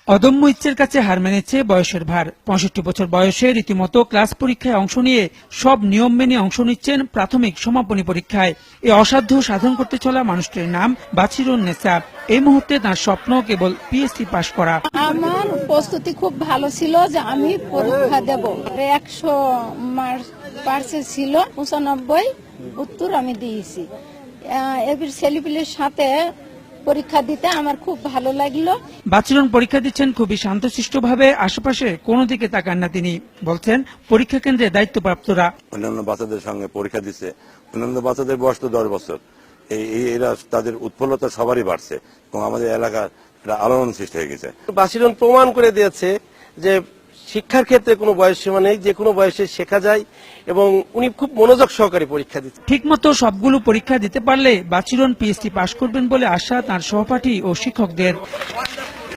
অদম্য ইচ্ছের কাছে হার মেনেছে বয়সের ভার। ৬৫ বছর বয়সে রীতিমতো ক্লাস পরীক্ষায় অংশ নিয়ে সব নিয়ম মেনে অংশ নিচ্ছেন প্রাথমিক সমাপনী পরীক্ষায়। এই অসাধ্য সাধন করতে চলা মানুষটির নাম বাছিরুন নেসা। এই মুহূর্তে তার স্বপ্ন কেবল পিএসসি পাশ করা। আমার প্রস্তুতি খুব ভালো ছিল যে আমি পরীক্ষা দেব। ১০০ মার্কস ছিল, ৯৫ উত্তর আমি দিয়েছি। এবার ছেলেপিলের সাথে পরীক্ষা দিতে আমার খুব ভালো লাগলো। বাছিরুন পরীক্ষা দিচ্ছেন খুবই শান্তশিষ্ট ভাবে, আশেপাশে কোনো দিকে তাকান না তিনি। বলছেন পরীক্ষা কেন্দ্রে দায়িত্বপ্রাপ্তরা অন্যান্য বাচ্চাদের সঙ্গে পরীক্ষা দিচ্ছে। অন্যান্য বাচ্চাদের বয়স তো 10 বছর। এরা তাদের উৎফুল্লতা সবারই বাড়ছে এবং আমাদের এলাকার একটা আলোড়ন সৃষ্টি হয়ে গেছে। বাছিরুন প্রমাণ করে দিয়েছে যে শিক্ষার ক্ষেত্রে কোনো বয়স সীমা নেই, যে কোনো বয়সে শেখা যায় এবং উনি খুব মনোযোগ সহকারে পরীক্ষা দিচ্ছেন। ঠিকমতো সবগুলো পরীক্ষা দিতে পারলে বাছিরুন পিএসসি পাশ করবেন বলে আশা তার সহপাঠী ও শিক্ষকদের।